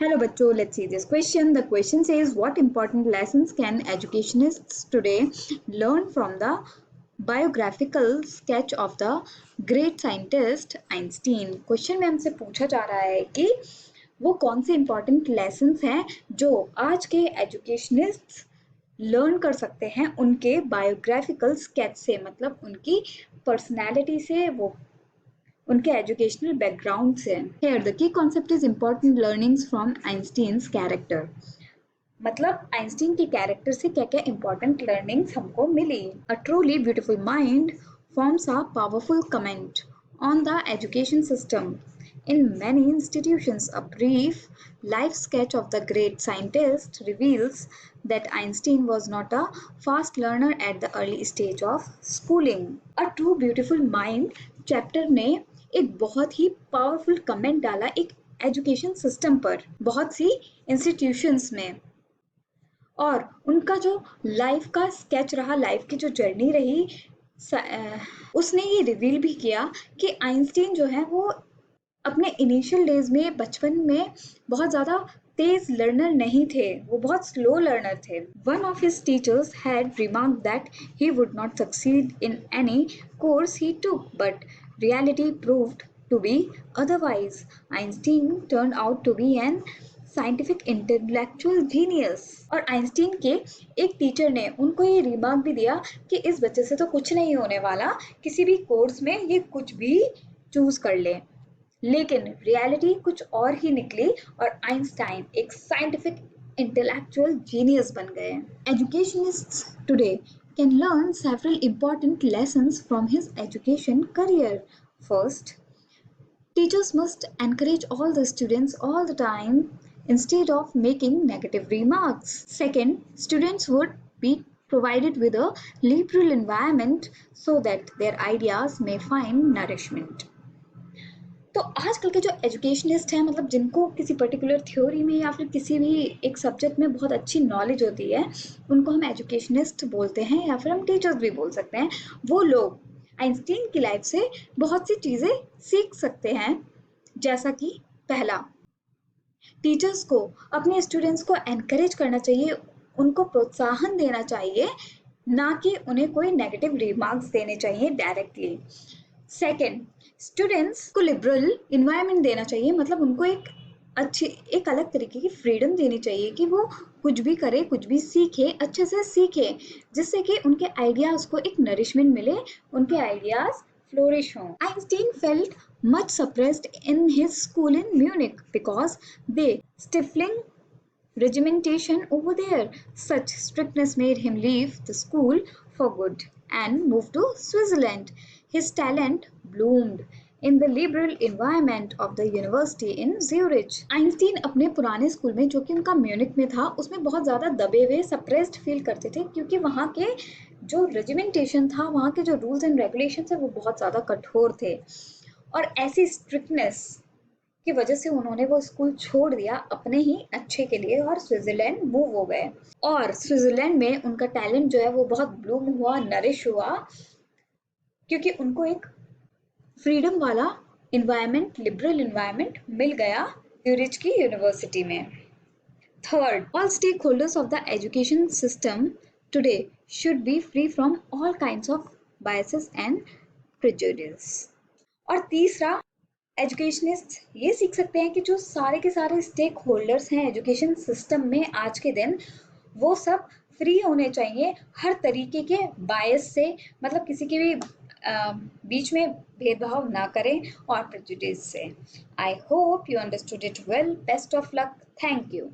Hello बच्चों, let's see this question. The question says, what important lessons can educationists today learn from the biographical sketch of the great scientist Einstein? Question में हमसे पूछा जा रहा है कि वो कौन से important lessons हैं जो आज के educationists लर्न कर सकते हैं उनके बायोग्राफिकल स्केच से, मतलब उनकी पर्सनैलिटी से, वो उनके एजुकेशनल बैकग्राउंड से। Here the key concept is important learnings from Einstein's character, मतलब आइंस्टीन के कैरेक्टर से क्या क्या इंपॉर्टेंट लर्निंग्स हमको मिली। A truly beautiful mind forms a powerful comment on the education system. In many institutions, a brief life sketch of the great scientist reveals that Einstein was not a fast learner at the early stage of schooling. A True Beautiful Mind chapter ने एक बहुत ही powerful comment डाला एक education system पर, बहुत सी institutions में, और उनका जो लाइफ का स्केच रहा, लाइफ की जो जर्नी रही, उसने ये रिवील भी किया कि आइंस्टीन जो है वो अपने इनिशियल डेज में, बचपन में बहुत ज़्यादा तेज लर्नर नहीं थे, वो बहुत स्लो लर्नर थे। One of his teachers had remarked that he would not succeed in any course he took, but reality proved to be otherwise. Einstein turned out to be an scientific intellectual genius. और Einstein के एक teacher ने उनको ये remark भी दिया कि इस बच्चे से तो कुछ नहीं होने वाला, किसी भी कोर्स में ये कुछ भी चूज कर ले। लेकिन रियलिटी कुछ और ही निकली और आइंस्टाइन एक साइंटिफिक इंटेलेक्चुअल जीनियस बन गए। एजुकेशनिस्ट्स today can learn several important lessons from his education career. First, teachers must encourage all the students all the time instead of making negative remarks. Second, students would be provided with a liberal environment so that their ideas may find nourishment. तो आजकल के जो educationist हैं, मतलब जिनको किसी particular theory में या फिर किसी भी एक सब्जेक्ट में बहुत अच्छी नॉलेज होती है, उनको हम एजुकेशनिस्ट बोलते हैं या फिर हम टीचर्स भी बोल सकते हैं। वो लोग आइंस्टीन की लाइफ से बहुत सी चीज़ें सीख सकते हैं, जैसा कि पहला, टीचर्स को अपने स्टूडेंट्स को एनकरेज करना चाहिए, उनको प्रोत्साहन देना चाहिए, ना कि उन्हें कोई नेगेटिव रिमार्क्स देने चाहिए डायरेक्टली। सेकेंड, स्टूडेंट्स को लिबरल इन्वायरमेंट देना चाहिए, मतलब उनको एक अलग तरीके की फ्रीडम देनी चाहिए कि वो कुछ भी करे, कुछ भी सीखे, अच्छे से सीखे, जिससे कि उनके आइडियाज को एक नरिशमेंट मिले, उनके आइडियाज flourish हों. Einstein felt much suppressed in his school in Munich because they stifling regimentation over there. Such strictness made him leave the school for good and move to Switzerland. His talent bloomed in the liberal environment of the university in Zurich. Einstein अपने पुराने school में, जो कि उनका Munich में था, उसमें बहुत ज़्यादा दबे हुए, सप्रेस्ड फील करते थे, क्योंकि वहाँ के जो रेजिमेंटेशन था, वहाँ के जो रूल्स एंड रेगुलेशन थे, वो बहुत ज़्यादा कठोर थे। और ऐसी स्ट्रिक्टनेस की वजह से उन्होंने वो स्कूल छोड़ दिया अपने ही अच्छे के लिए और स्विट्जरलैंड मूव हो गए। और स्विट्जरलैंड में उनका टैलेंट जो है वो बहुत ब्लूम हुआ, नरिश हुआ, क्योंकि उनको एक फ्रीडम वाला इन्वायरमेंट, लिबरल इन्वायरमेंट मिल गया यूरिच की यूनिवर्सिटी में। Third, all stakeholders of the education system today should be free from all kinds of biases and prejudice. और तीसरा, एजुकेशनिस्ट ये सीख सकते हैं कि जो सारे के सारे स्टेक होल्डर्स हैं एजुकेशन सिस्टम में आज के दिन, वो सब फ्री होने चाहिए हर तरीके के बायस से, मतलब किसी के भी बीच में भेदभाव ना करें और प्रेजुडिस से। I hope you understood it well. Best of luck. Thank you.